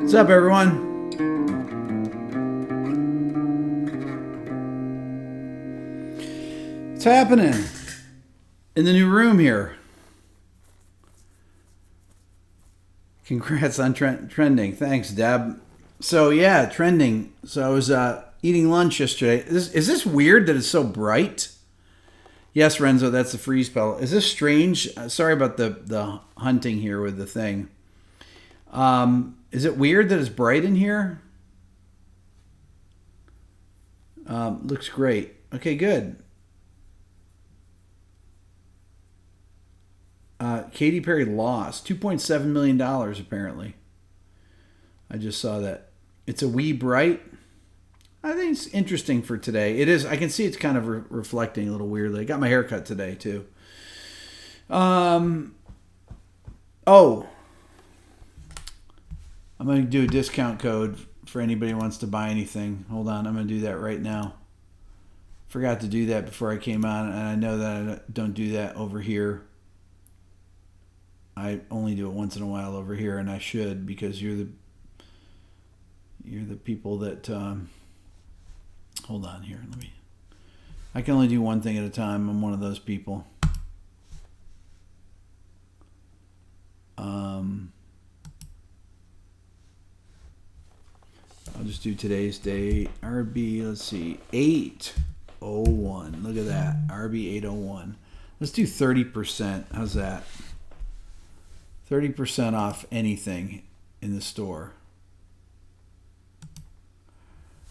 What's up, everyone? What's happening in the new room here? Congrats on trending. Thanks, Deb. So, yeah, trending. So, I was eating lunch yesterday. Is this weird that it's so bright? Yes, Renzo, that's the freeze spell. Is this strange? Sorry about the hunting here with the thing. Is it weird that it's bright in here? Looks great. Okay, good. Katy Perry lost $2.7 million apparently. I just saw that. It's a wee bright. I think it's interesting for today. It is. I can see it's kind of reflecting a little weirdly. I got my hair cut today too. Oh. I'm going to do a discount code for anybody who wants to buy anything. Hold on, I'm going to do that right now. Forgot to do that before I came on, and I know that I don't do that over here. I only do it once in a while over here, and I should, because you're the people that hold on here. I can only do one thing at a time. I'm one of those people. I'll just do today's date. RB, let's see, 801. Look at that. RB 801. Let's do 30%. How's that? 30% off anything in the store.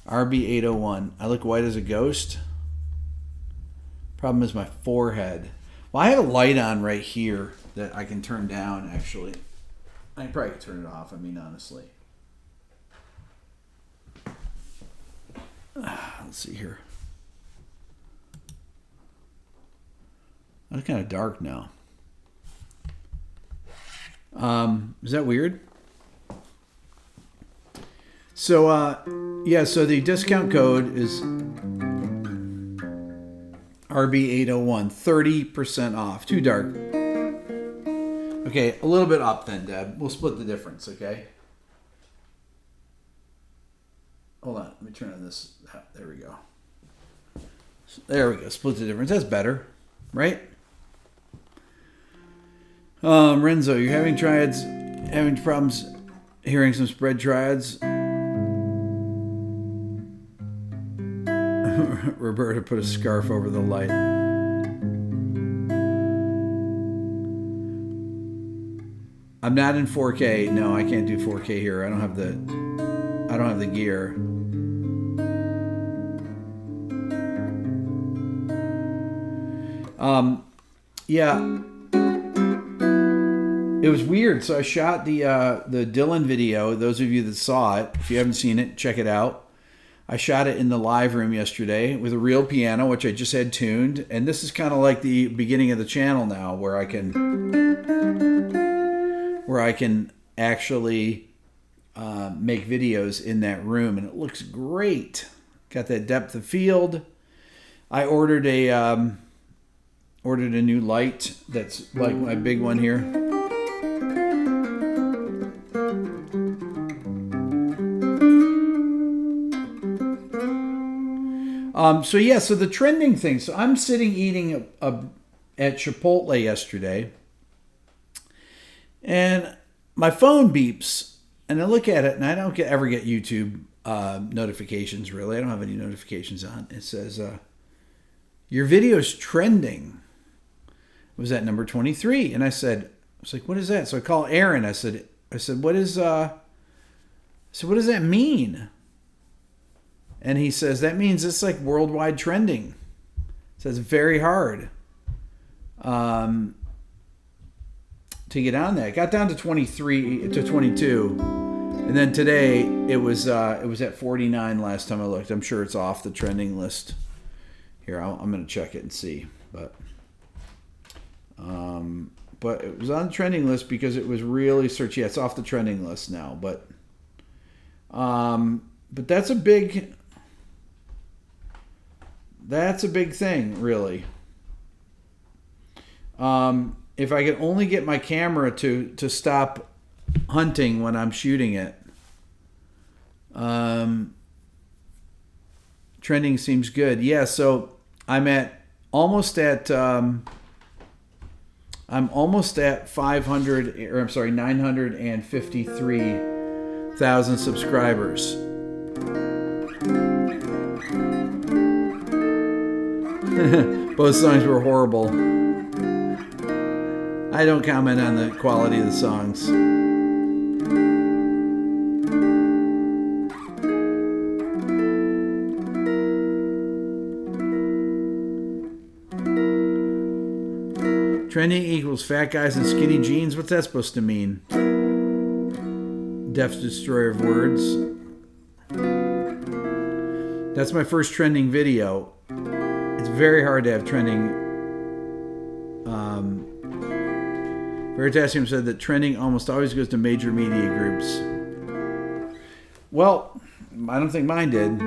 RB 801. I look white as a ghost. Problem is my forehead. Well, I have a light on right here that I can turn down, actually. I probably could turn it off, honestly. Let's see here. That's kind of dark now. Is that weird? So, so the discount code is RB801, 30% off. Too dark. Okay, a little bit up then, Deb. We'll split the difference, okay? Hold on, let me turn on this. There we go. There we go. Split the difference. That's better, right? Renzo, you're having problems hearing some spread triads. Roberta put a scarf over the light. I'm not in 4K. No, I can't do 4K here. I don't have the gear. it was weird. So I shot the Dylan video. Those of you that saw it, if you haven't seen it, check it out. I shot it in the live room yesterday with a real piano, which I just had tuned. And this is kind of like the beginning of the channel now, where I can actually make videos in that room, and it looks great. Got that depth of field. I ordered a new light that's like my big one here. So the trending thing. So I'm sitting eating at Chipotle yesterday, and my phone beeps, and I look at it, and I don't ever get YouTube notifications, really. I don't have any notifications on. It says, your video's trending. It was at number 23. And I was like, what is that? So I call Aaron. I said, what does that mean? And he says, that means it's like worldwide trending. So it's very hard to get on that. It got down to 23 to 22. And then today it was at 49 last time I looked. I'm sure it's off the trending list. Here, I'm going to check it and see. But it was on the trending list because it was really searched. Yeah, it's off the trending list now. But that's a big thing, really. If I could only get my camera to stop hunting when I'm shooting it. Trending seems good. Yeah, so I'm almost at 953,000 subscribers. Both songs were horrible. I don't comment on the quality of the songs. Trending equals fat guys and skinny jeans. What's that supposed to mean? Death's destroyer of words. That's my first trending video. It's very hard to have trending. Veritasium said that trending almost always goes to major media groups. Well, I don't think mine did.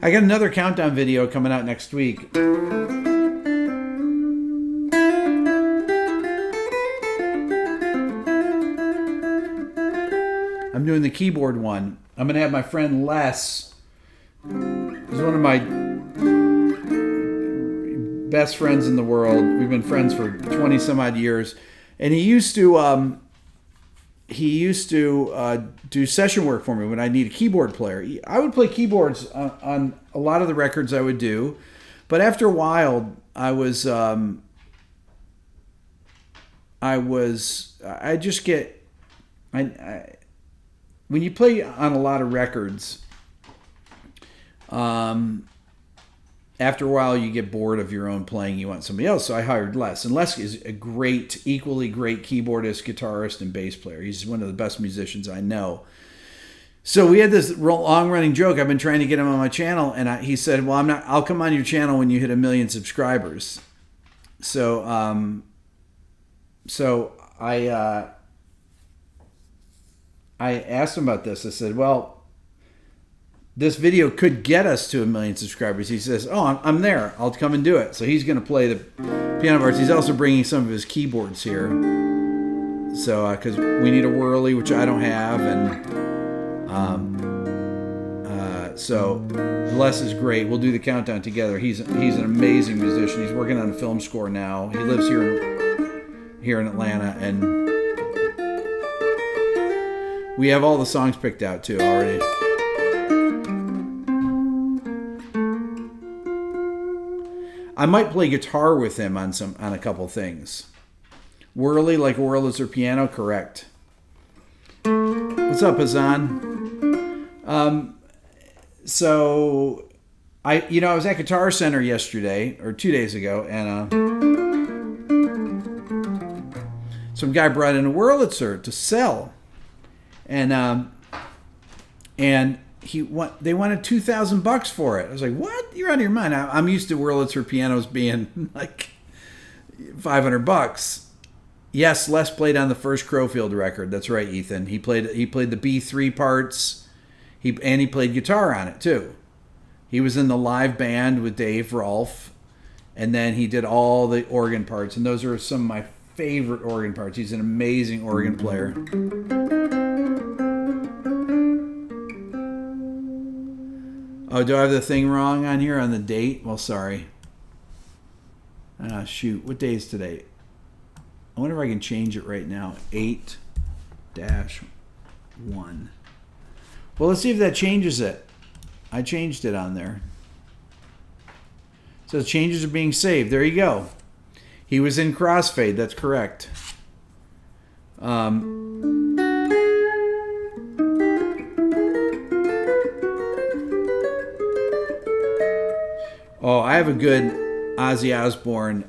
I got another countdown video coming out next week. I'm doing the keyboard one. I'm going to have my friend Les, who's one of my best friends in the world. We've been friends for 20 some odd years. And he used to do session work for me when I need a keyboard player. I would play keyboards on a lot of the records I would do, but after a while, when you play on a lot of records, after a while you get bored of your own playing. You want somebody else. So I hired Les. And Les is a equally great keyboardist, guitarist, and bass player. He's one of the best musicians I know. So we had this long-running joke. I've been trying to get him on my channel, and he said, "Well, I'll come on your channel when you hit 1 million subscribers." So, I asked him about this. I said, "Well, this video could get us to 1 million subscribers." He says, "Oh, I'm there. I'll come and do it." So he's going to play the piano parts. He's also bringing some of his keyboards here. So, because we need a whirly, which I don't have, and so Les is great. We'll do the countdown together. He's an amazing musician. He's working on a film score now. He lives here in Atlanta, and we have all the songs picked out too already. I might play guitar with him on a couple things. Whirly like a Wurlitzer piano, correct. What's up, Azan? So I was at Guitar Center yesterday or 2 days ago, and some guy brought in a Wurlitzer to sell, and they wanted $2,000 for it. I was like, "What? You're out of your mind!" I'm used to Wurlitzer pianos being like $500. Yes, Les played on the first Crowfield record. That's right, Ethan. He played the B3 parts. He played guitar on it too. He was in the live band with Dave Rolfe, and then he did all the organ parts. And those are some of my favorite organ parts. He's an amazing organ player. Oh, do I have the thing wrong on here on the date? Well, sorry. Shoot. What day is today? I wonder if I can change it right now. 8-1. Well, let's see if that changes it. I changed it on there. So the changes are being saved. There you go. He was in Crossfade. That's correct. Oh, I have a good Ozzy Osbourne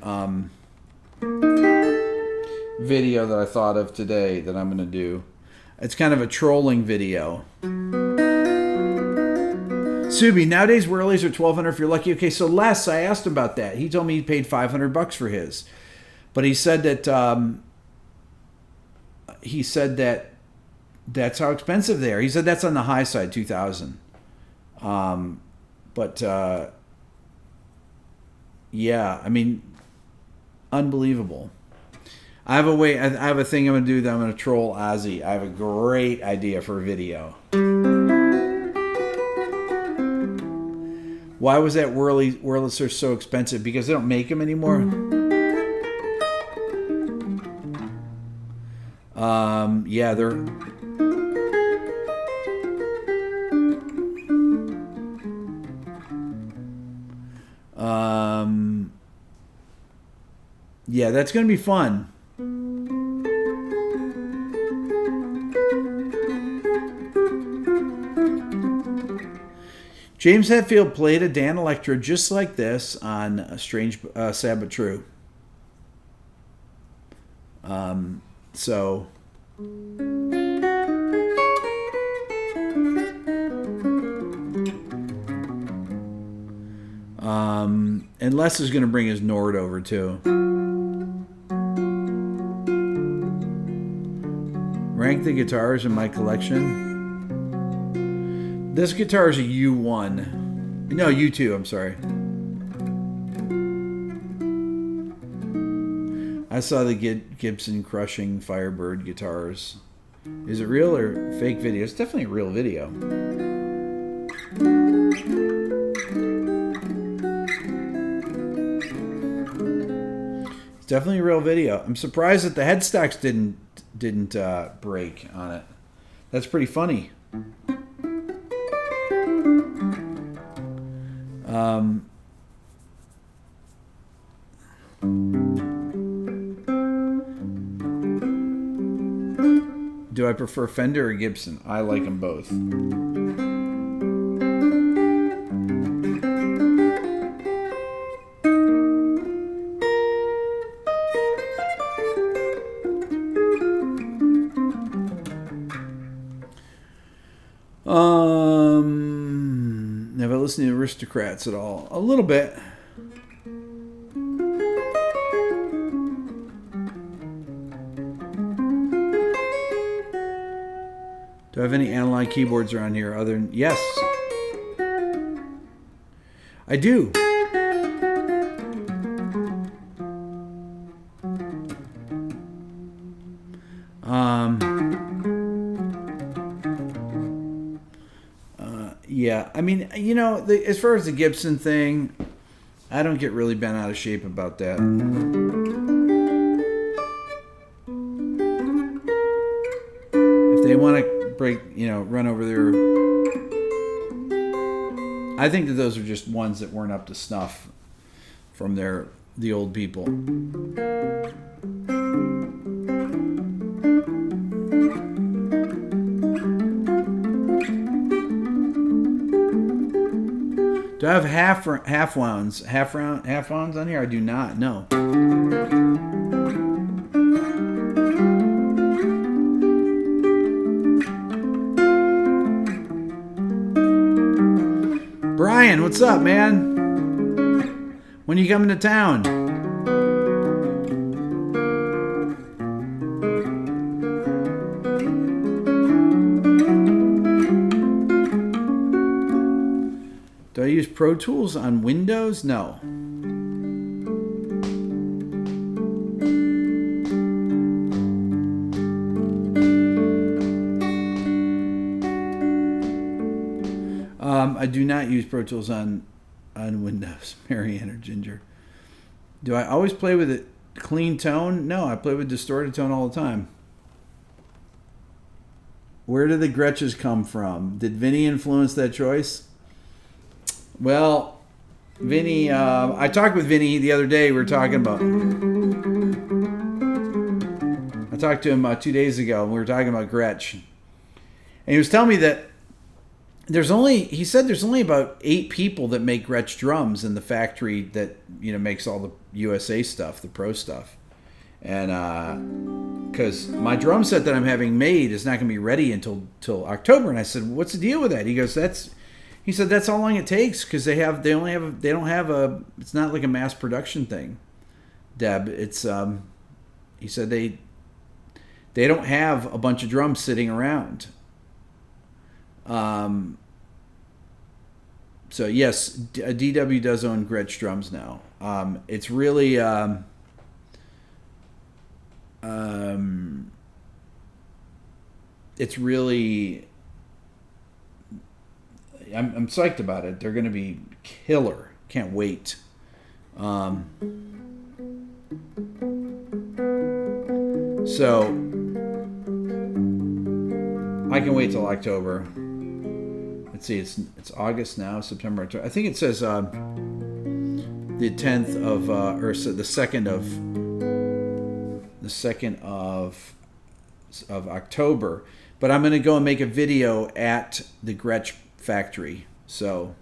video that I thought of today that I'm going to do. It's kind of a trolling video. Subi, nowadays Whirlies are $1,200 if you're lucky. Okay, so Les, I asked him about that. He told me he paid $500 for his, but he said that that's how expensive they are. He said that's on the high side, $2,000. Yeah, I mean, unbelievable. I have a thing I'm going to do that I'm going to troll Ozzy. I have a great idea for a video. Why was that Wurlitzer so expensive? Because they don't make them anymore? Yeah, they're... yeah, that's going to be fun. James Hetfield played a Dan Electro just like this on Strange Sad But True. And Les is going to bring his Nord over too. Rank the guitars in my collection. This guitar is a U1. No, U2, I'm sorry. I saw the Gibson crushing Firebird guitars. Is it real or fake video? It's definitely a real video. It's definitely a real video. I'm surprised that the headstocks didn't break on it. That's pretty funny. Do I prefer Fender or Gibson? I like them both. Have I listened to Aristocrats at all? A little bit. Do I have any analog keyboards around here other than... Yes. I do. Yeah, I mean, you know, as far as the Gibson thing, I don't get really bent out of shape about that. If they want to break, you know, run over their... I think that those are just ones that weren't up to snuff from the old people. Do I have half wounds on here? I do not. No. Brian, what's up, man? When you coming to town? Do I use Pro Tools on Windows? No. I do not use Pro Tools on Windows. Marianne or Ginger. Do I always play with a clean tone? No, I play with distorted tone all the time. Where did the Gretches come from? Did Vinny influence that choice? Well, Vinny, I talked with Vinny the other day. We were talking about. I talked to him 2 days ago, and we were talking about Gretsch. And he was telling me that he said there's only about 8 people that make Gretsch drums in the factory that, makes all the USA stuff, the pro stuff. And because my drum set that I'm having made is not going to be ready until October. And I said, what's the deal with that? He goes, he said that's how long it takes because it's not like a mass production thing, Deb. It's he said they don't have a bunch of drums sitting around. So yes, DW does own Gretsch drums now. It's really I'm psyched about it. They're going to be killer. Can't wait. So I can wait till October. Let's see. It's August now. September. October. I think it says the 10th of or so the 2nd of October. But I'm going to go and make a video at the Gretsch factory. So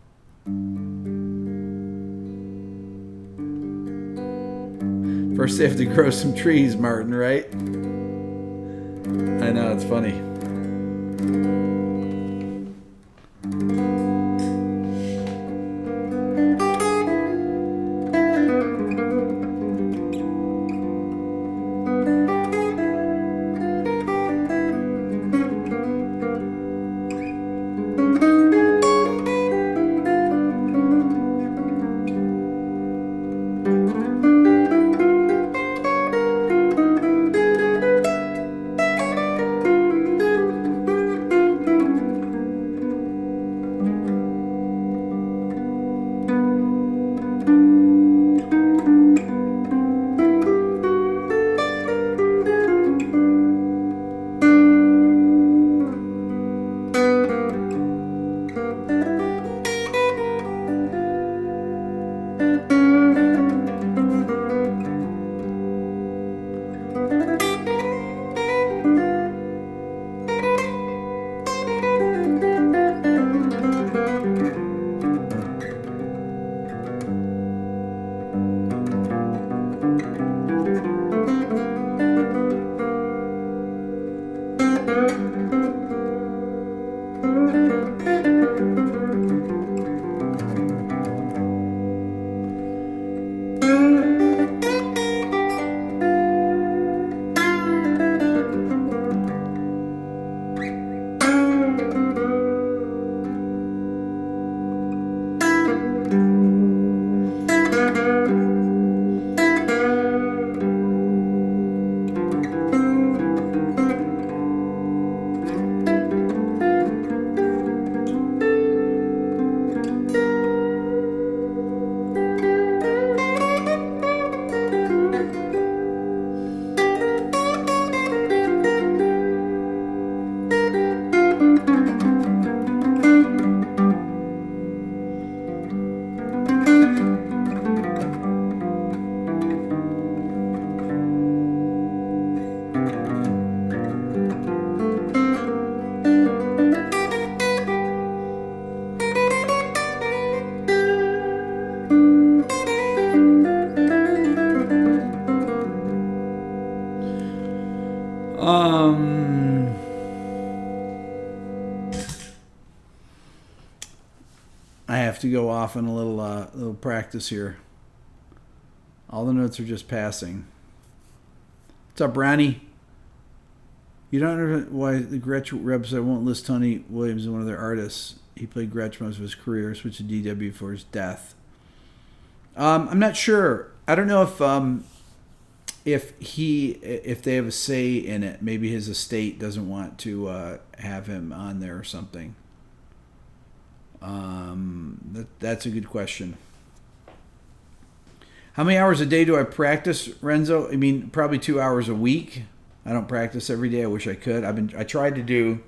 first they have to grow some trees, Martin, right? I know, it's funny. I have to go off on a little practice here. All the notes are just passing. What's up, Brownie? You don't know why the Gretsch website won't list Tony Williams as one of their artists. He played Gretsch most of his career, switched to DW for his death. I'm not sure. I don't know if they have a say in it. Maybe his estate doesn't want to have him on there or something. That's a good question. How many hours a day do I practice, Renzo? I mean, probably 2 hours a week. I don't practice every day. I wish I could. I tried to do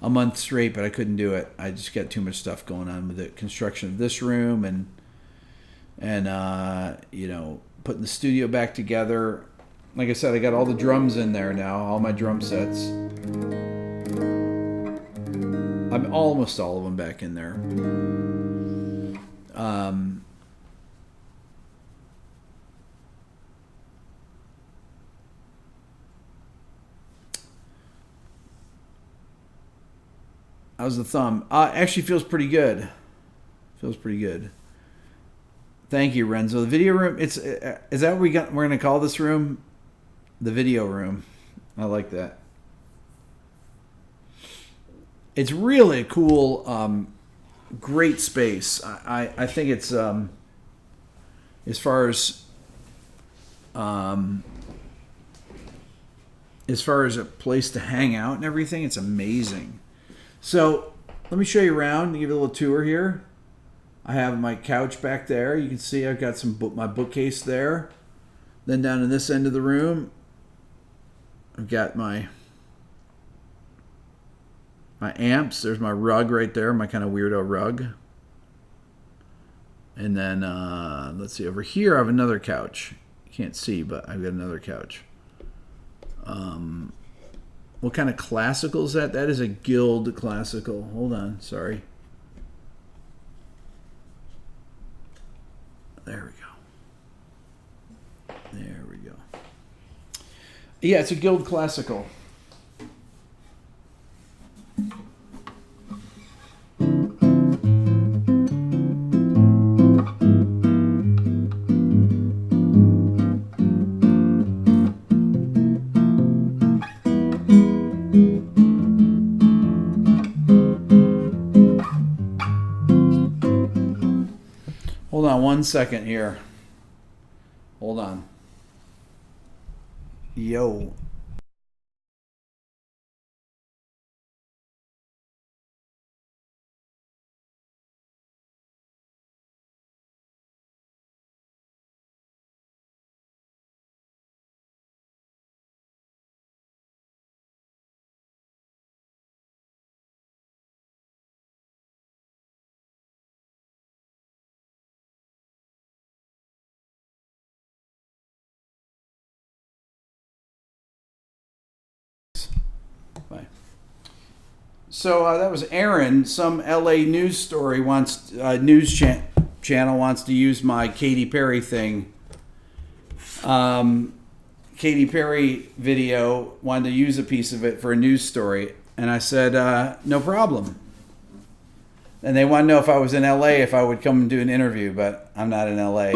a month straight, but I couldn't do it. I just got too much stuff going on with the construction of this room and putting the studio back together. Like I said, I got all the drums in there now, all my drum sets. I'm almost all of them back in there. How's the thumb? Actually feels pretty good. Feels pretty good. Thank you, Renzo. The video room. Is that what we're going to call this room? The video room. I like that. It's really a cool, great space. I think it's as far as a place to hang out and everything, it's amazing. So let me show you around, give you a little tour here. I have my couch back there. You can see I've got my bookcase there. Then down in this end of the room, I've got my amps. There's my rug right there, my kind of weirdo rug. And then let's see, over here I have another couch. You can't see, but I've got another couch. What kind of classical is that? That is a Guild classical. Hold on, sorry. There we go. Yeah, it's a Guild classical. Hold on 1 second here. Hold on. Yo. So that was Aaron. Some LA news story channel wants to use my Katy Perry thing. Katy Perry video, wanted to use a piece of it for a news story, and I said no problem. And they want to know if I was in LA, if I would come and do an interview, but I'm not in LA.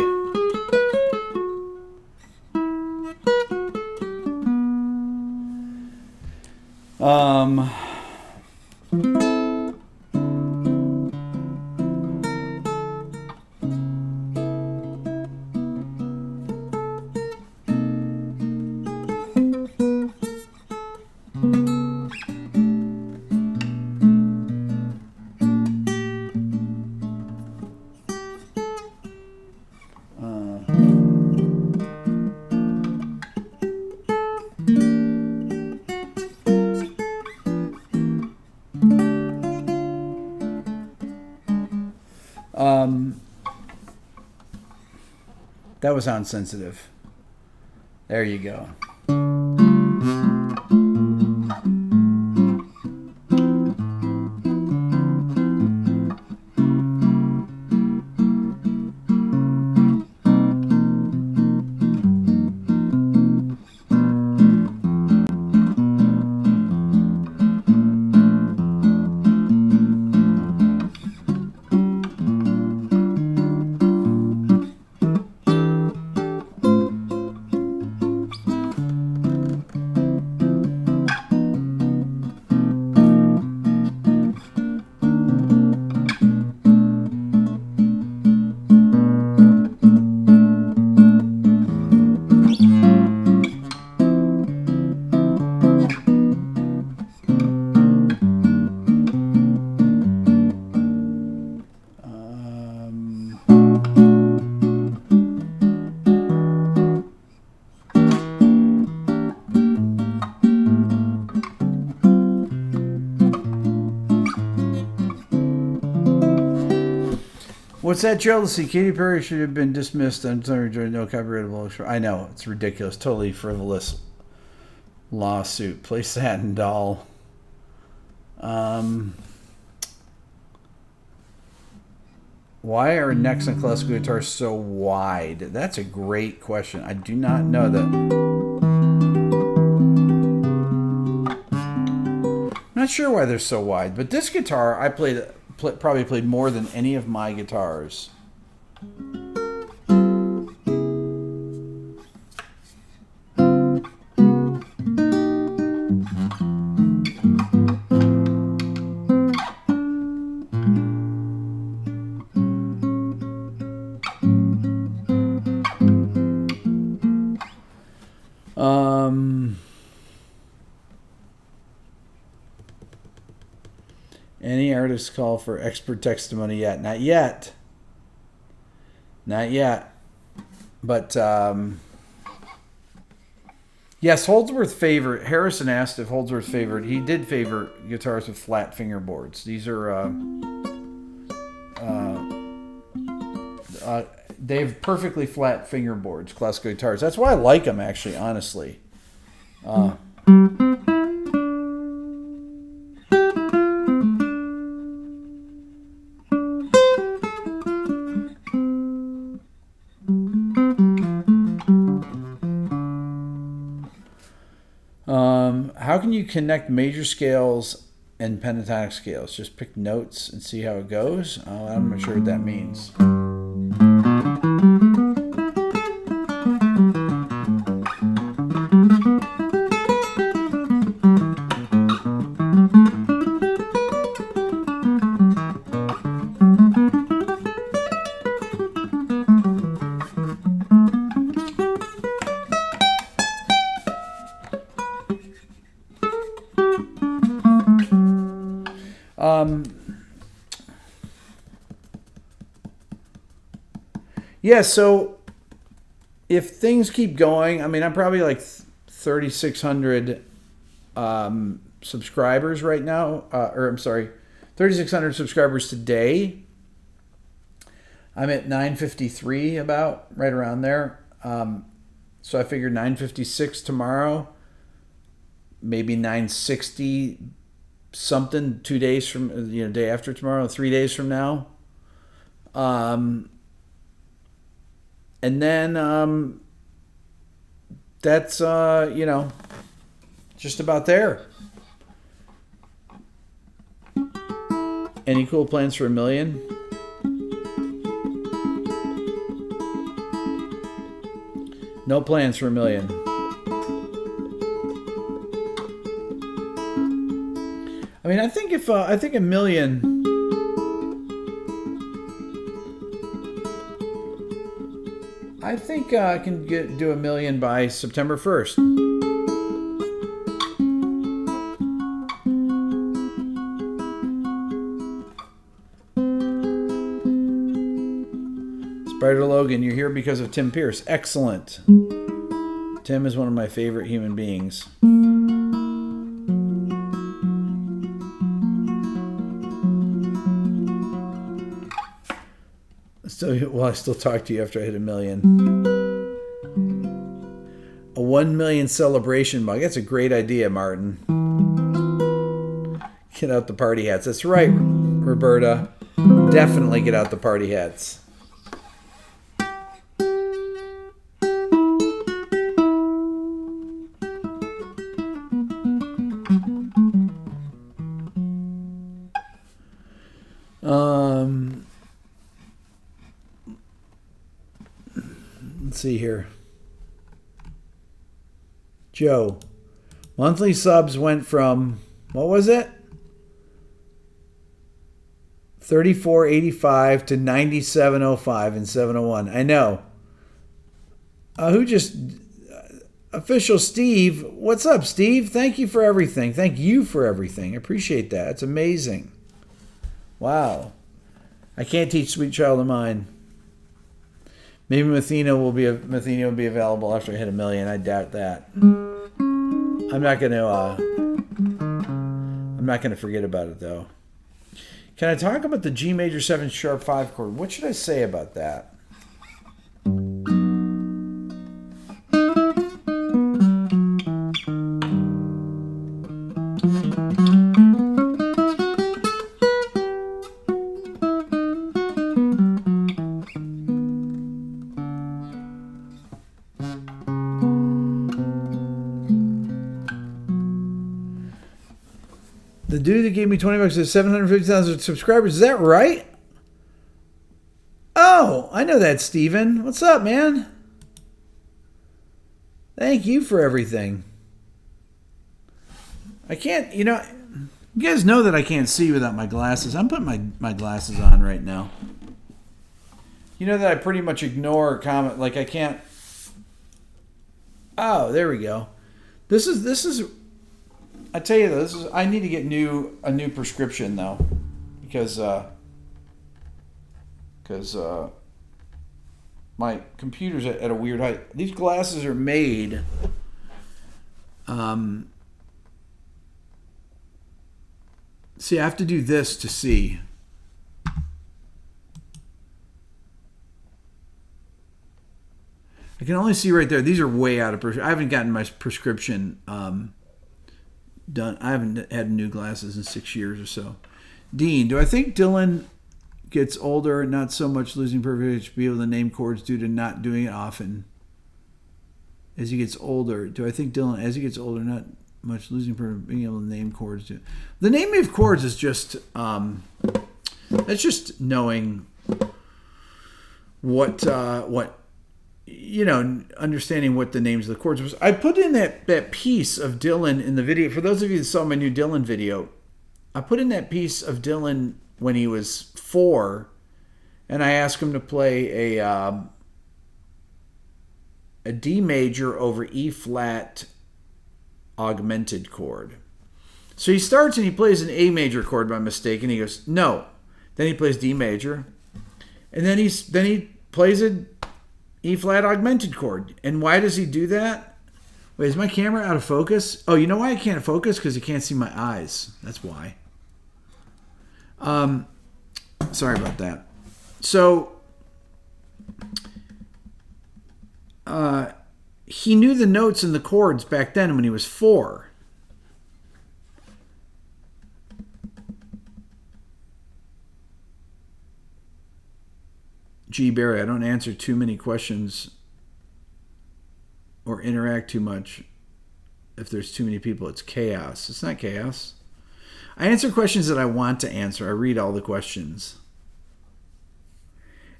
That was sound sensitive. There you go. What's that, Joe? Let's see. Katy Perry should have been dismissed on no copyrightable. I know. It's ridiculous. Totally frivolous lawsuit. Play Satin Doll. Why are necks on classical guitars so wide? That's a great question. I do not know that. I'm not sure why they're so wide, but this guitar I probably played more than any of my guitars. Any artists call for expert testimony yet? Not yet. Not yet. But, yes, Holdsworth favored. Harrison asked if Holdsworth favored. He did favor guitars with flat fingerboards. These are, they have perfectly flat fingerboards, classical guitars. That's why I like them, actually, honestly. How can you connect major scales and pentatonic scales? Just pick notes and see how it goes? I'm not sure what that means. Yeah, so if things keep going, I mean, I'm probably like 3,600 subscribers right now. 3,600 subscribers today. I'm at 953 about, right around there. So I figured 956 tomorrow, maybe 960 something 2 days from, day after tomorrow, 3 days from now. And then that's, just about there. Any cool plans for $1 million? No plans for $1 million. I mean, I think $1 million... I think I can do $1 million by September 1st. Spider Logan, you're here because of Tim Pierce. Excellent. Tim is one of my favorite human beings. I still talk to you after I hit $1 million. A 1 million celebration mug. That's a great idea, Martin. Get out the party hats. That's right, Roberta. Definitely get out the party hats. Let's see here. Joe, monthly subs went from, what was it? 34.85 to 97.05 and 701. I know. Official Steve. What's up, Steve? Thank you for everything. Thank you for everything. I appreciate that. It's amazing. Wow. I can't teach Sweet Child of Mine. Maybe Mathino will be available after I hit $1 million. I doubt that. I'm not gonna forget about it though. Can I talk about the G major 7 sharp 5 chord? What should I say about that? The dude that gave me $20 has 750,000 subscribers. Is that right? Oh, I know that, Steven. What's up, man? Thank you for everything. I can't, you guys know that I can't see without my glasses. I'm putting my glasses on right now. You know that I pretty much ignore comment. Like, I can't. Oh, there we go. This is. I tell you though, I need to get a new prescription though, because my computer's at a weird height. These glasses are made. See, I have to do this to see. I can only see right there. These are way out of prescription. I haven't gotten my prescription done. I haven't had new glasses in 6 years or so. Dean, do I think Dylan gets older and not so much losing perfect to be able to name chords due to not doing it often? As he gets older, do I think Dylan, as he gets older, not much losing perfect being able to name chords? The naming of chords is just that's just knowing what understanding what the names of the chords was. I put in that piece of Dylan in the video. For those of you that saw my new Dylan video, I put in that piece of Dylan when he was 4, and I asked him to play a D major over E flat augmented chord. So he starts and he plays an A major chord by mistake, and he goes, no. Then he plays D major, and then he plays a E flat augmented chord. And why does he do that? Wait, is my camera out of focus? Oh, you know why I can't focus? Because you can't see my eyes. That's why. Sorry about that. So, he knew the notes and the chords back then when he was 4. G. Barry, I don't answer too many questions or interact too much. If there's too many people, it's chaos. It's not chaos. I answer questions that I want to answer. I read all the questions.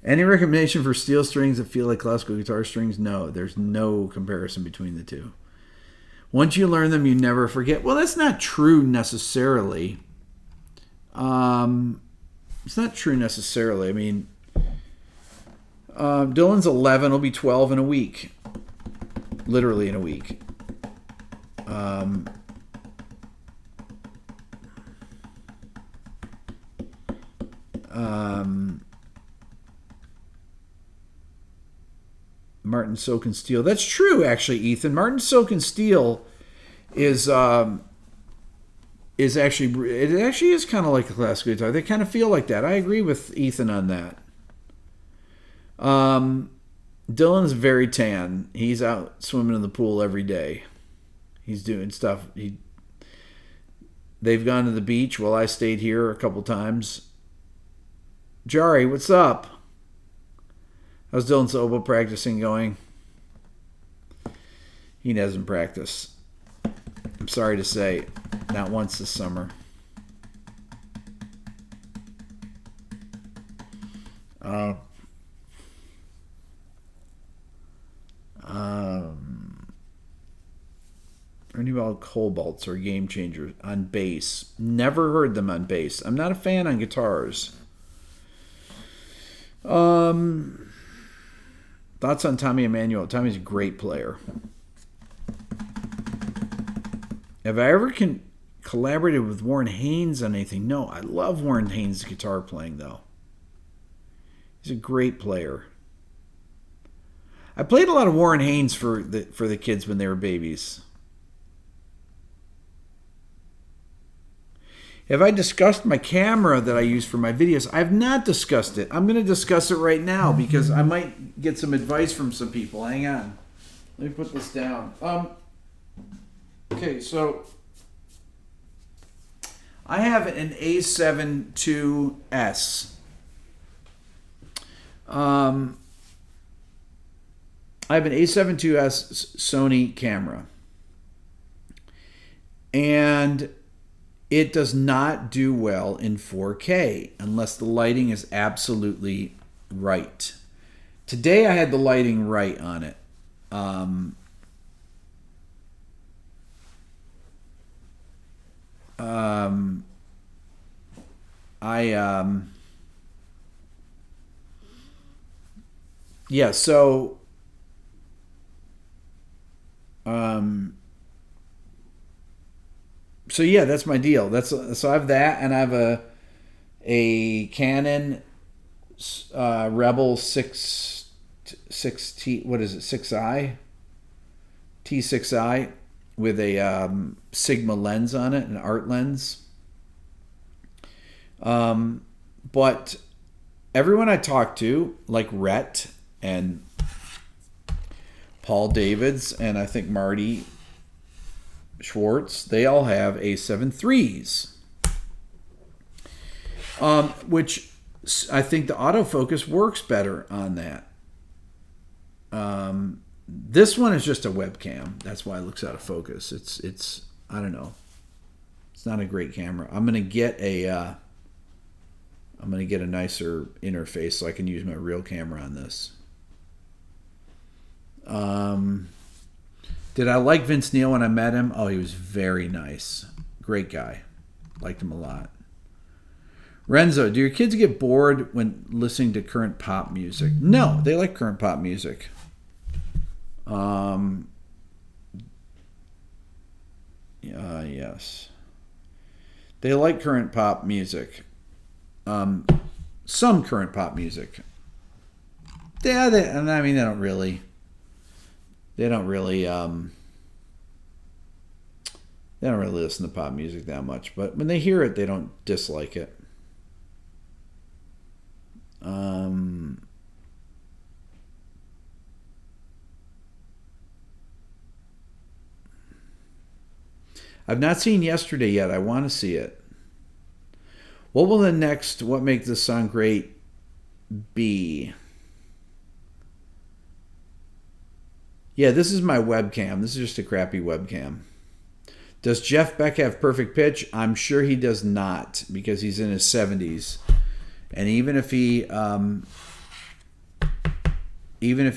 Any recommendation for steel strings that feel like classical guitar strings? No, there's no comparison between the two. Once you learn them, you never forget. Well, that's not true necessarily. It's not true necessarily. I mean, Dylan's 11. He'll be 12 in a week. Literally in a week. Martin Silk and Steel. That's true, actually, Ethan. Martin Silk and Steel is actually, it actually is kind of like a classical guitar. They kind of feel like that. I agree with Ethan on that. Dylan's very tan. He's out swimming in the pool every day. He's doing stuff. They've gone to the beach while I stayed here a couple times. Jari, what's up? How's Dylan's oboe practicing going? He doesn't practice. I'm sorry to say, not once this summer. Ernie Cobalts are game changers on bass. Never heard them on bass. I'm not a fan on guitars. Thoughts on Tommy Emmanuel? Tommy's a great player. Have I ever collaborated with Warren Haynes on anything? No, I love Warren Haynes' guitar playing, though. He's a great player. I played a lot of Warren Haynes for the kids when they were babies. Have I discussed my camera that I use for my videos? I have not discussed it. I'm going to discuss it right now because I might get some advice from some people. Hang on. Let me put this down. Okay, so I have an A7 IIs. I have an A7 IIs Sony camera. And it does not do well in 4K unless the lighting is absolutely right. Today I had the lighting right on it. Yeah, so so yeah, that's my deal. So I have that, and I have a Canon Rebel 6T. What is it? 6i T6i with a Sigma lens on it, an art lens. But everyone I talk to, like Rhett and Paul Davids, and I think Marty Schwartz, they all have A7 IIIs, which I think the autofocus works better on that. This one is just a webcam. That's why it looks out of focus. It's I don't know. It's not a great camera. I'm gonna get a nicer interface so I can use my real camera on this. Did I like Vince Neil when I met him? Oh, he was very nice. Great guy. Liked him a lot. Renzo, do your kids get bored when listening to current pop music? No, they like current pop music. Yes. They like current pop music. Some current pop music. Yeah, they don't really listen to pop music that much, but when they hear it, they don't dislike it. I've not seen Yesterday yet. I want to see it. What will the next What Makes This Song Great be? Yeah, this is my webcam. This is just a crappy webcam. Does Jeff Beck have perfect pitch? I'm sure he does not, because he's in his 70s. And even if he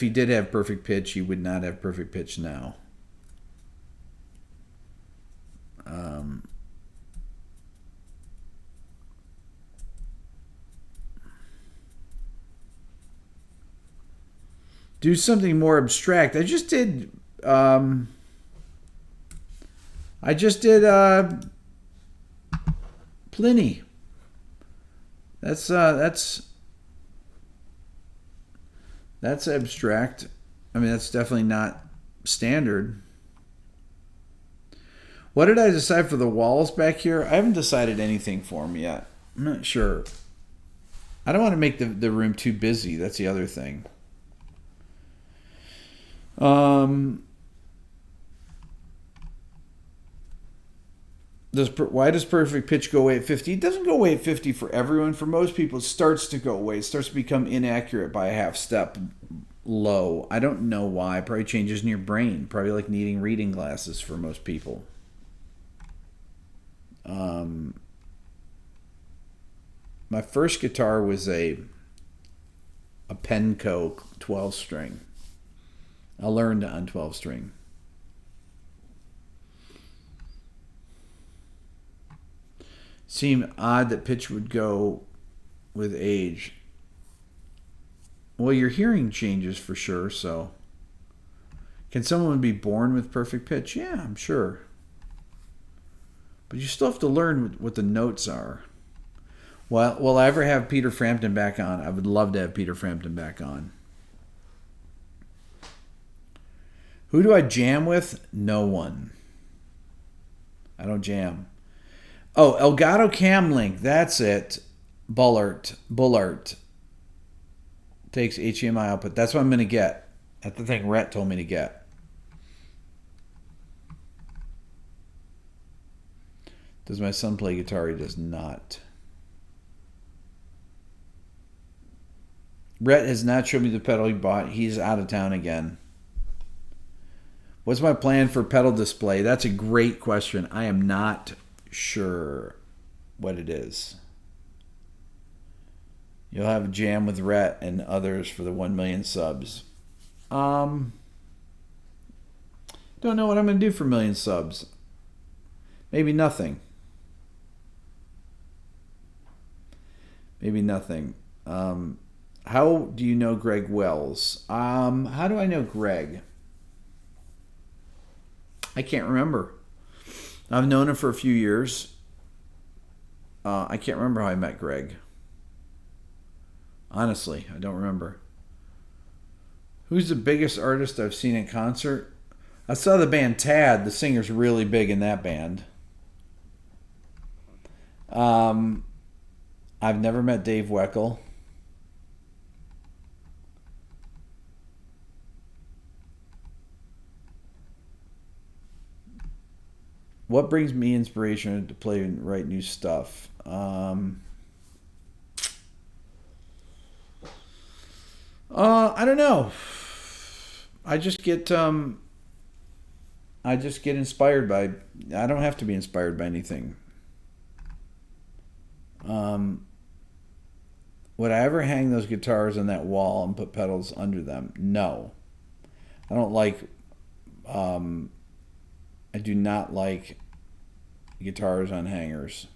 did have perfect pitch, he would not have perfect pitch now. Do something more abstract. I just did Pliny. That's abstract. I mean, that's definitely not standard. What did I decide for the walls back here? I haven't decided anything for them yet. I'm not sure. I don't want to make the room too busy. That's the other thing. Why does perfect pitch go away at 50? It doesn't go away at 50 for everyone. For most people, it starts to go away. It starts to become inaccurate by a half step low. I don't know why. Probably changes in your brain. Probably like needing reading glasses for most people. My first guitar was a Penco 12 string. I learned on 12 string. Seemed odd that pitch would go with age. Well, your hearing changes for sure, so. Can someone be born with perfect pitch? Yeah, I'm sure. But you still have to learn what the notes are. Well, will I ever have Peter Frampton back on? I would love to have Peter Frampton back on. Who do I jam with? No one. I don't jam. Oh, Elgato Cam Link. That's it. Bullart. Takes HDMI output. That's what I'm going to get. That's the thing Rhett told me to get. Does my son play guitar? He does not. Rhett has not showed me the pedal he bought. He's out of town again. What's my plan for pedal display? That's a great question. I am not sure what it is. You'll have a jam with Rhett and others for the 1 million subs. Don't know what I'm going to do for 1 million subs. Maybe nothing. Maybe nothing. How do you know Greg Wells? How do I know Greg? I can't remember. I've known him for a few years. I can't remember how I met Greg. Honestly, I don't remember. Who's the biggest artist I've seen in concert? I saw the band Tad. The singer's really big in that band. I've never met Dave Weckl. What brings me inspiration to play and write new stuff? I don't know. I just get inspired by. I don't have to be inspired by anything. Would I ever hang those guitars on that wall and put pedals under them? No. I don't like. I do not like guitars on hangers.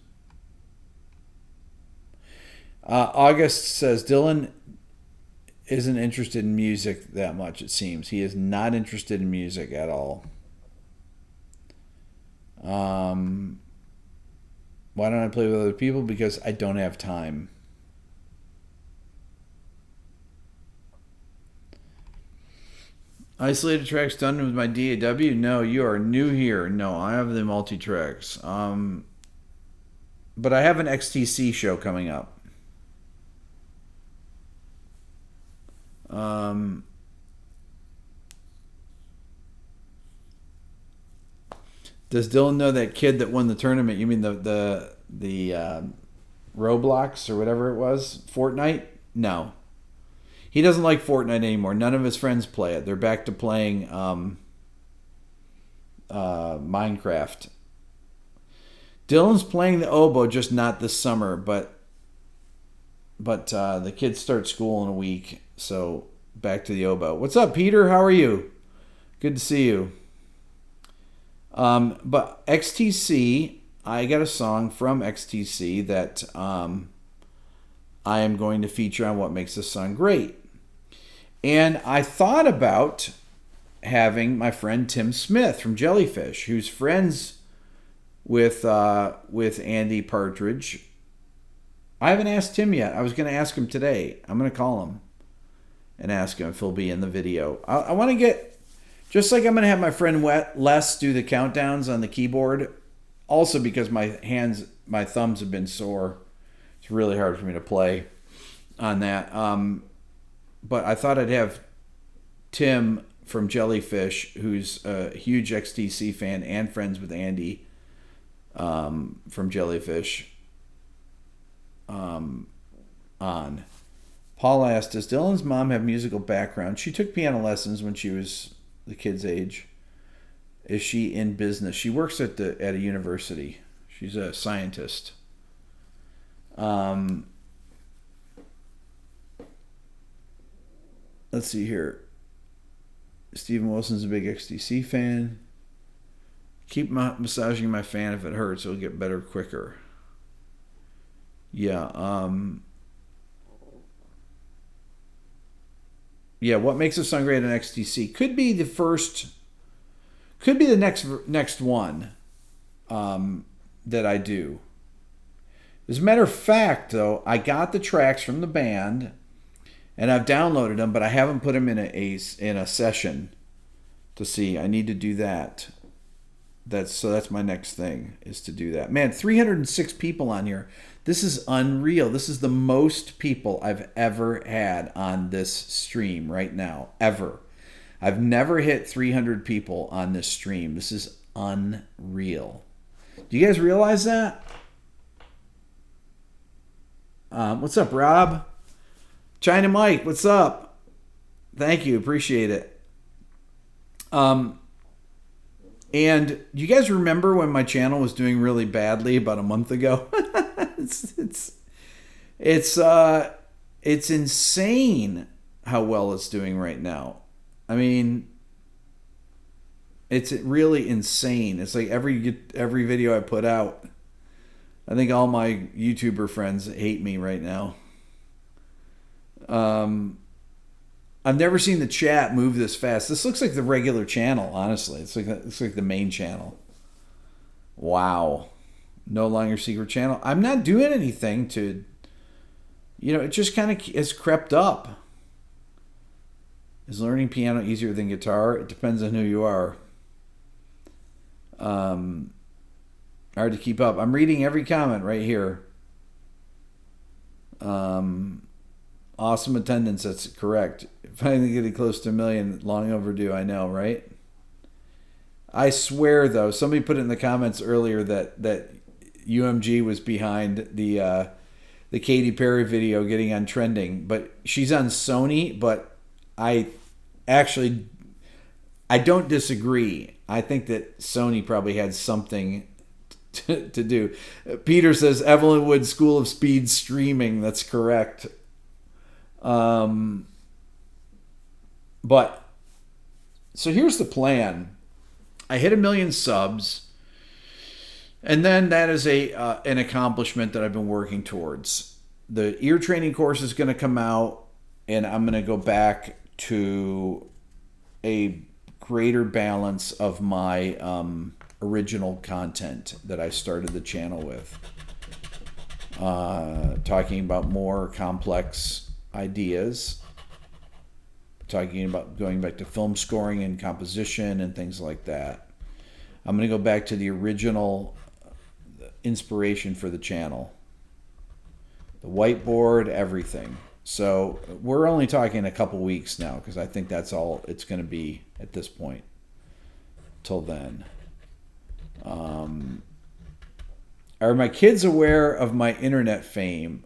August says Dylan isn't interested in music that much, it seems. He is not interested in music at all. Why don't I play with other people? Because I don't have time. Isolated tracks done with my DAW? No, you are new here. No, I have the multi-tracks. But I have an XTC show coming up. Does Dylan know that kid that won the tournament? You mean the Roblox or whatever it was? Fortnite? No. He doesn't like Fortnite anymore. None of his friends play it. They're back to playing Minecraft. Dylan's playing the oboe, just not this summer, but the kids start school in a week, so back to the oboe. What's up, Peter? How are you? Good to see you. But XTC, I got a song from XTC that I am going to feature on What Makes This Song Great. And I thought about having my friend Tim Smith from Jellyfish, who's friends with Andy Partridge. I haven't asked Tim yet. I was going to ask him today. I'm going to call him and ask him if he'll be in the video. I want to get, just like I'm going to have my friend Les do the countdowns on the keyboard, also because my thumbs have been sore. It's really hard for me to play on that. But I thought I'd have Tim from Jellyfish, who's a huge XTC fan and friends with Andy from Jellyfish, on. Paul asked, does Dylan's mom have musical background? She took piano lessons when she was the kid's age. Is she in business? She works at a university. She's a scientist. Let's see here. Steven Wilson's a big XTC fan. Keep massaging my fan if it hurts. It'll get better quicker. Yeah. Yeah, What Makes a Song Great on XTC could be the first, could be the next one that I do. As a matter of fact, though, I got the tracks from the band and I've downloaded them, but I haven't put them in a session to see. I need to do that. That's my next thing, is to do that. Man, 306 people on here. This is unreal. This is the most people I've ever had on this stream right now, ever. I've never hit 300 people on this stream. This is unreal. Do you guys realize that? What's up, Rob? China Mike, what's up? Thank you. Appreciate it. And do you guys remember when my channel was doing really badly about a month ago? It's insane how well it's doing right now. I mean, it's really insane. It's like every video I put out, I think all my YouTuber friends hate me right now. I've never seen the chat move this fast. This looks like the regular channel, honestly. It's like the main channel. Wow. No longer secret channel. I'm not doing anything to, it just kind of has crept up. Is learning piano easier than guitar? It depends on who you are. Hard to keep up. I'm reading every comment right here. Awesome attendance. That's correct. Finally getting close to 1 million. Long overdue. I know, right? I swear, though, somebody put it in the comments earlier that UMG was behind the Katy Perry video getting on trending, but she's on Sony. But I don't disagree. I think that Sony probably had something to do. Peter says Evelyn Wood School of Speed streaming. That's correct. But so here's the plan. I hit 1 million subs, and then that is an accomplishment that I've been working towards. The ear training course is going to come out, and I'm going to go back to a greater balance of my original content that I started the channel with. Talking about more complex ideas, talking about going back to film scoring and composition and things like that. I'm going to go back to the original inspiration for the channel. The whiteboard, everything. So we're only talking a couple weeks now, because I think that's all it's going to be at this point. Till then. Are my kids aware of my internet fame?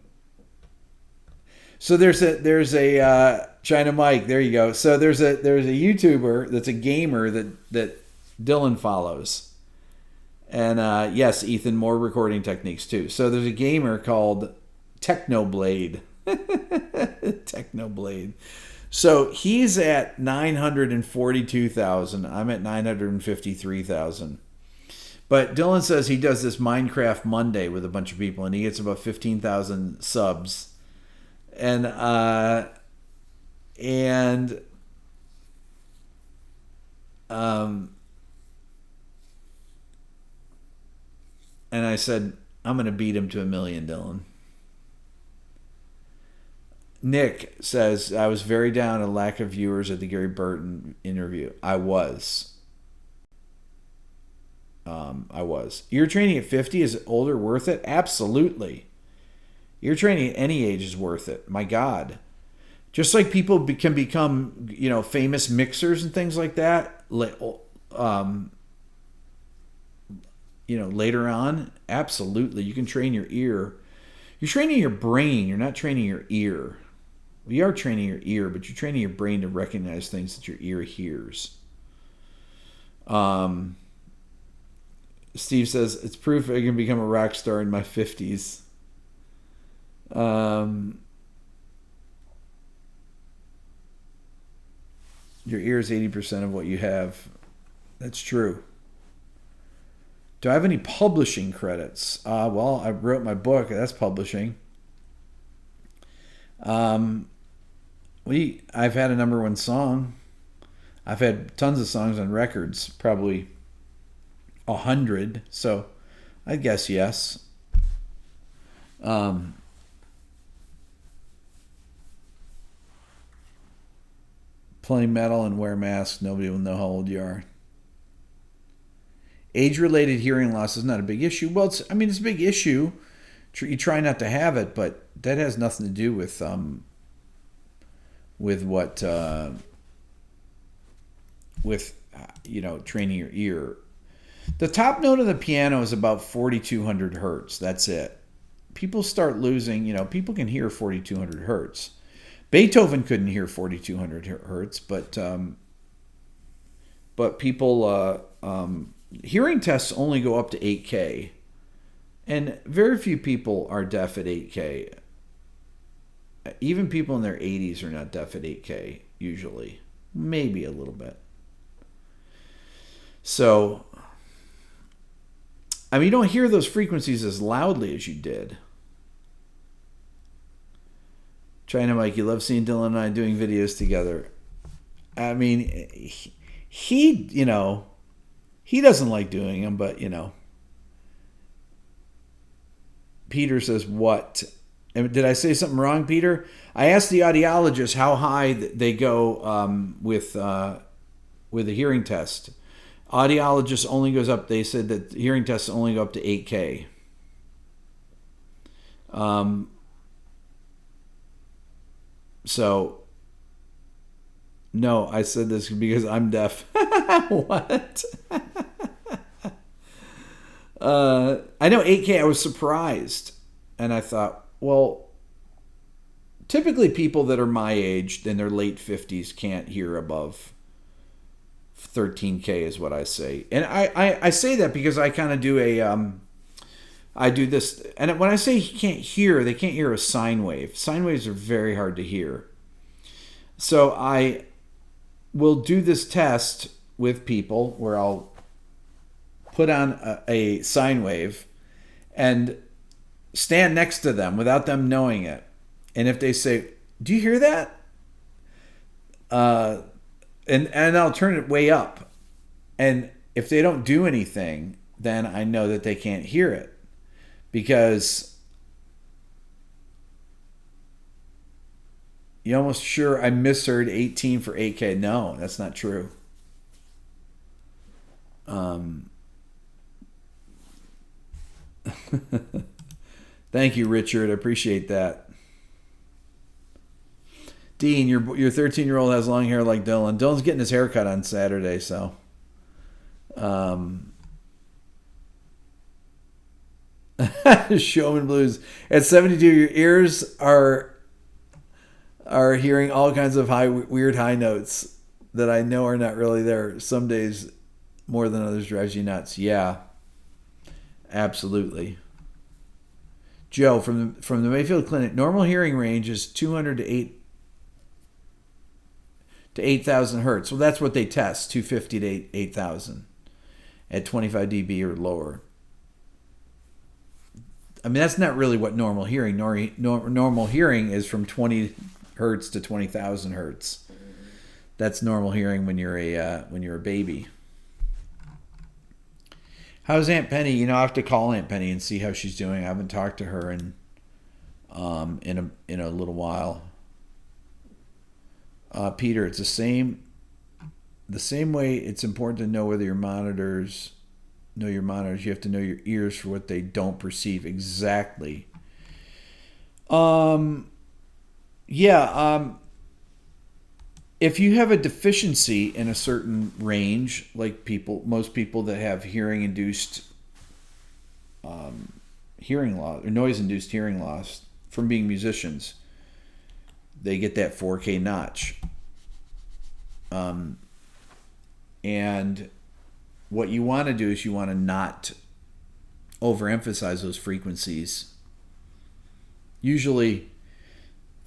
So there's a China Mike. There you go. So there's a YouTuber that's a gamer that Dylan follows, and yes, Ethan, more recording techniques too. So there's a gamer called Technoblade. Technoblade. So he's at 942,000. I'm at 953,000. But Dylan says he does this Minecraft Monday with a bunch of people, and he gets about 15,000 subs. And I said, I'm going to beat him to 1 million, Dylan. Nick says, I was very down at lack of viewers at the Gary Burton interview. I was. Ear training at 50, is older worth it? Absolutely. Ear training at any age is worth it. My God. Just like people can become, famous mixers and things like that, later on, absolutely. You can train your ear. You're training your brain. You're not training your ear. You are training your ear, but you're training your brain to recognize things that your ear hears. Steve says, it's proof I can become a rock star in my 50s. Your ear is 80% of what you have. That's true. Do I have any publishing credits? Well, I wrote my book. That's publishing. I've had a #1 song. I've had tons of songs on records, probably 100. So I guess yes. Play metal and wear masks. Nobody will know how old you are. Age-related hearing loss is not a big issue. Well, it's a big issue. You try not to have it, but that has nothing to do with what training your ear. The top note of the piano is about 4,200 hertz. That's it. People start losing. People can hear 4,200 hertz. Beethoven couldn't hear 4,200 hertz, but people hearing tests only go up to 8K, and very few people are deaf at 8K. Even people in their 80s are not deaf at 8K usually, maybe a little bit. So, you don't hear those frequencies as loudly as you did. China Mike, you love seeing Dylan and I doing videos together. He doesn't like doing them, but, Peter says, what? Did I say something wrong, Peter? I asked the audiologist how high they go with a hearing test. Audiologist only goes up, they said that hearing tests only go up to 8K. So, no, I said this because I'm deaf. What? I know 8K, I was surprised. And I thought, well, typically people that are my age, in their late 50s, can't hear above 13K is what I say. And I say that because I kind of do I do this. And when I say he can't hear, they can't hear a sine wave. Sine waves are very hard to hear. So I will do this test with people where I'll put on a sine wave and stand next to them without them knowing it. And if they say, do you hear that? And I'll turn it way up. And if they don't do anything, then I know that they can't hear it. Because you almost sure I misheard 18 for 8K. No, that's not true. Thank you, Richard. I appreciate that. Dean, your 13-year-old has long hair like Dylan. Dylan's getting his hair cut on Saturday, so. Showman Blues. At 72, your ears are hearing all kinds of weird high notes that I know are not really there. Some days, more than others, drives you nuts. Yeah, absolutely. Joe, from the Mayfield Clinic, normal hearing range is 200 to 8,000 hertz. Well, that's what they test, 250 to 8,000 at 25 dB or lower. That's not really what normal hearing. Normal hearing is from 20 hertz to 20,000 hertz. That's normal hearing when you're a baby. How's Aunt Penny? I have to call Aunt Penny and see how she's doing. I haven't talked to her in a little while. Peter, it's the same way. It's important to know whether your monitors. You have to know your ears for what they don't perceive. Exactly. If you have a deficiency in a certain range, like most people that have hearing-induced hearing loss or noise-induced hearing loss from being musicians, they get that 4K notch. And what you want to do is you want to not overemphasize those frequencies. Usually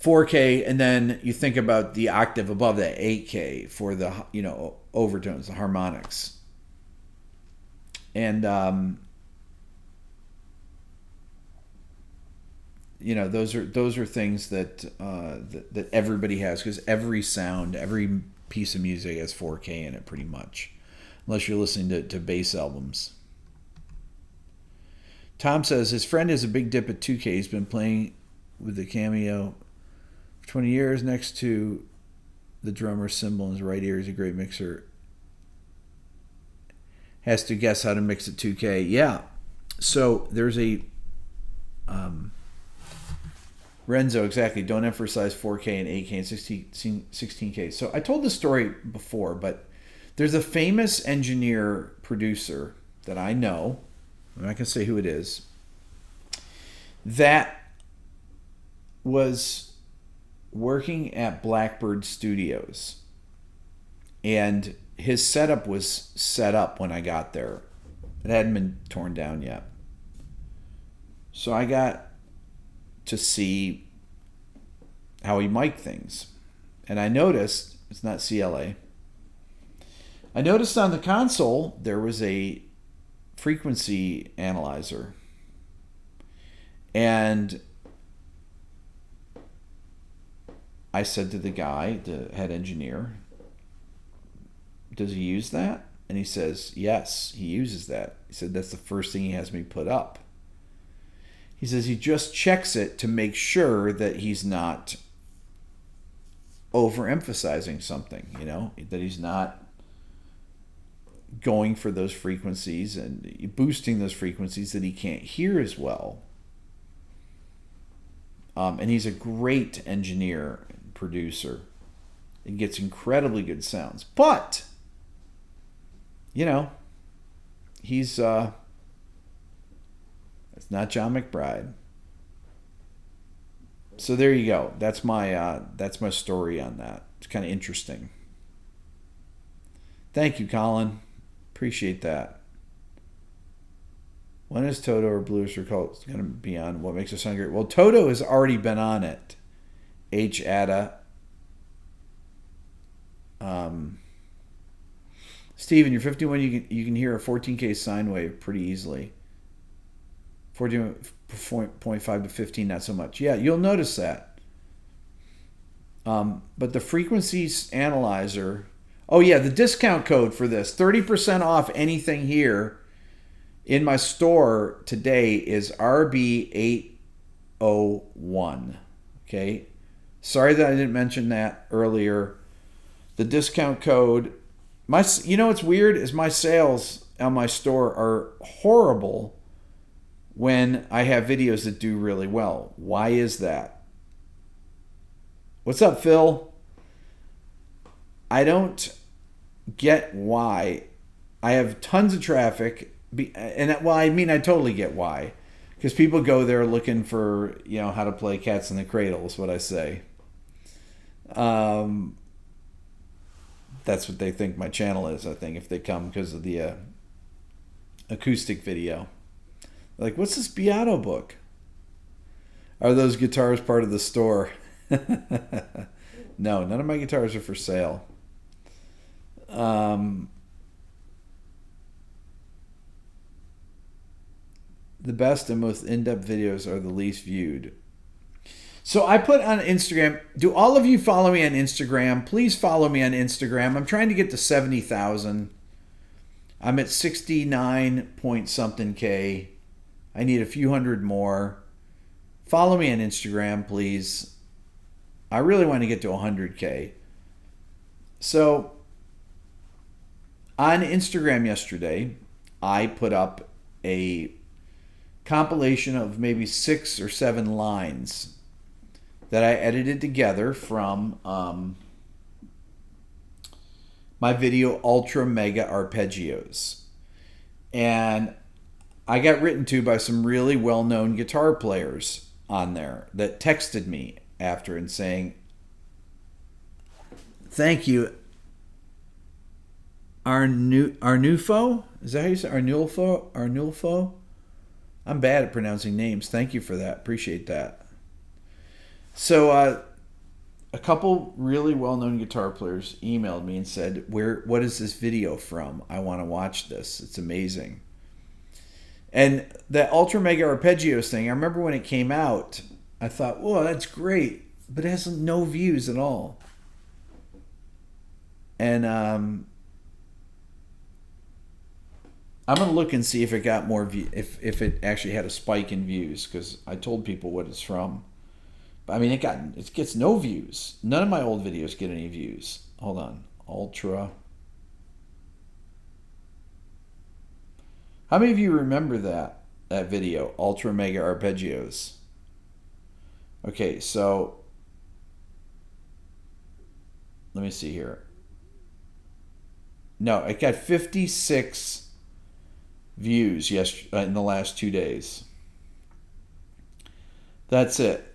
4K, and then you think about the octave above that, 8K, for the overtones, the harmonics. And those are things that everybody has, because every sound, every piece of music has 4K in it pretty much, unless you're listening to bass albums. Tom says his friend has a big dip at 2K. He's been playing with the Cameo for 20 years next to the drummer's cymbal in his right ear. He's a great mixer. has to guess how to mix at 2K. Yeah. So there's a Renzo, exactly. Don't emphasize 4K and 8K and 16K. So I told this story before, but there's a famous engineer producer that I know, I'm not going to say who it is, that was working at Blackbird Studios. And his setup was set up when I got there. It hadn't been torn down yet. So I got to see how he mic'd things. And I noticed, it's not CLA, I noticed on the console there was a frequency analyzer. And I said to the guy, the head engineer, does he use that? And he says, yes, he uses that. He said, that's the first thing he has me put up. He says he just checks it to make sure that he's not overemphasizing something, you know, that he's not going for those frequencies and boosting those frequencies that he can't hear as well. And he's a great engineer and producer. He gets incredibly good sounds. But, you know, he's it's not John McBride. So there you go. That's my story on that. It's kind of interesting. Thank you, Colin. Appreciate that. When is Toto or Blues Recall going to be on What Makes Us Hungry? Well, Toto has already been on it. H. Ada. Steven, you're 51. You can hear a 14K sine wave pretty easily. 14.5 to 15, not so much. Yeah, you'll notice that. But the frequencies analyzer. Oh yeah, the discount code for this, 30% off anything here in my store today is RB801. Okay. Sorry that I didn't mention that earlier. The discount code, you know what's weird is my sales on my store are horrible when I have videos that do really well. Why is that? What's up, Phil? I don't get why. I have tons of traffic, and well, I mean, I totally get why, because people go there looking for, you know, how to play Cats in the Cradle is what I say. That's what they think my channel is, I think, if they come because of the acoustic video. Like, what's this Beato book? Are those guitars part of the store? No, none of my guitars are for sale. The best and most in-depth videos are the least viewed. So I put on Instagram, do all of you follow me on Instagram? Please follow me on Instagram. I'm trying to get to 70,000. I'm at 69 point something K. I need a few hundred more. Follow me on Instagram, please. I really want to get to 100K. So on Instagram yesterday, I put up a compilation of maybe 6 or 7 lines that I edited together from my video Ultra Mega Arpeggios. And I got written to by some really well-known guitar players on there that texted me after and saying, thank you, Arnulfo? Is that how you say Arnulfo? I'm bad at pronouncing names. Thank you for that. Appreciate that. So a couple really well-known guitar players emailed me and said, what is this video from? I want to watch this. It's amazing. And that Ultra Mega Arpeggios thing, I remember when it came out, I thought, whoa, that's great. But it has no views at all. And I'm going to look and see if it got more if it actually had a spike in views, because I told people what it's from. But I mean, it gets no views. None of my old videos get any views. Hold on. Ultra How many of you remember that video, Ultra Mega Arpeggios? Okay, so let me see here. No, it got 56 views in the last 2 days. That's it.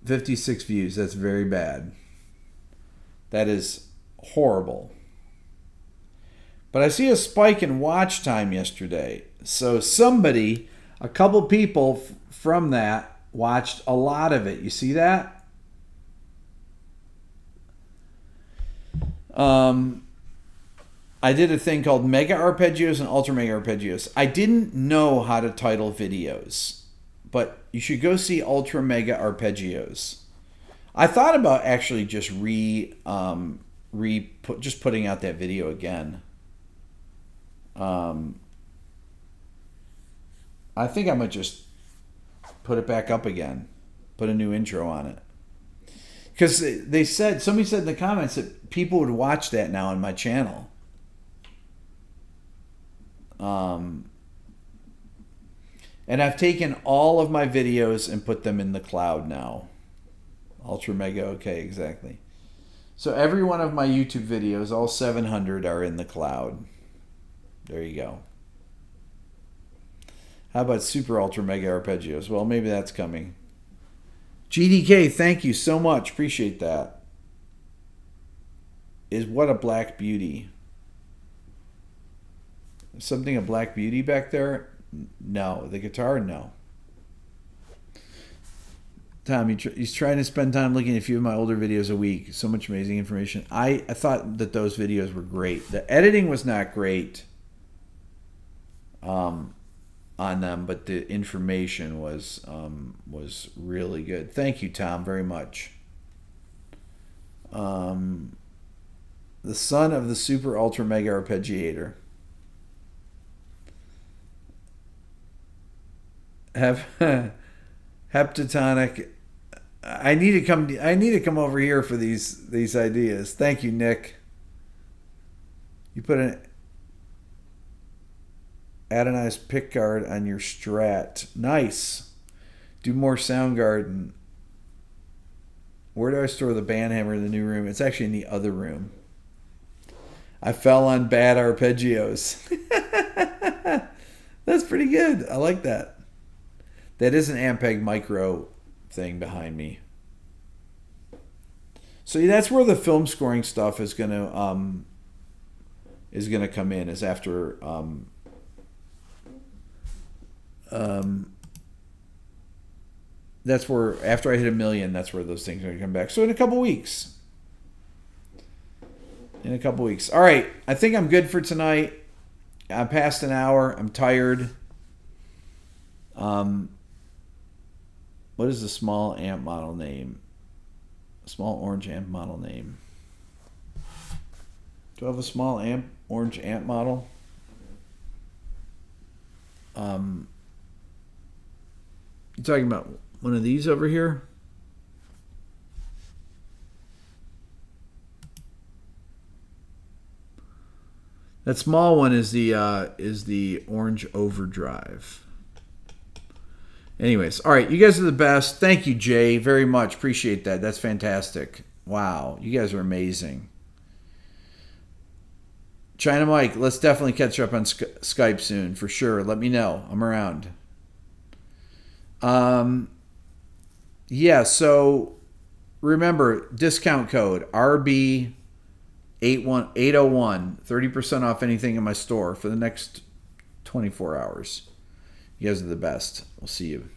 56 views. That's very bad. That is horrible. But I see a spike in watch time yesterday. So somebody, a couple people from that watched a lot of it. You see that? I did a thing called Mega Arpeggios and Ultra Mega Arpeggios. I didn't know how to title videos, but you should go see Ultra Mega Arpeggios. I thought about actually just just putting out that video again. I think I might just put it back up again, put a new intro on it. Because somebody said in the comments that people would watch that now on my channel. And I've taken all of my videos and put them in the cloud now. Ultra Mega, okay, exactly. So every one of my YouTube videos, all 700, are in the cloud. There you go. How about Super Ultra Mega Arpeggios? Well, maybe that's coming. GDK, thank you so much. Appreciate that. Is what a black beauty. Something a black beauty back there? No. The guitar? No. Tom, he's trying to spend time looking at a few of my older videos a week. So much amazing information. I thought that those videos were great. The editing was not great on them, but the information was really good. Thank you, Tom, very much. The son of the Super Ultra Mega Arpeggiator. Heptatonic. I need to come over here for these ideas. Thank you, Nick. You put an Adonized pickguard on your Strat. Nice. Do more Soundgarden. Where do I store the band hammer in the new room? It's actually in the other room. I fell on bad arpeggios. That's pretty good. I like that. That is an Ampeg Micro thing behind me. So that's where the film scoring stuff is gonna come in. Is after that's where, after I hit 1 million, that's where those things are going to come back. So in a couple weeks. All right. I think I'm good for tonight. I'm past an hour. I'm tired. What is the small amp model name? Small orange amp model name. Do I have a small orange amp model? You talking about one of these over here? That small one is the orange overdrive. Anyways, all right, you guys are the best. Thank you, Jay, very much. Appreciate that. That's fantastic. Wow, you guys are amazing. China Mike, let's definitely catch up on Skype soon, for sure. Let me know. I'm around. Yeah, so remember, discount code RB801, 30% off anything in my store for the next 24 hours. You guys are the best. We'll see you.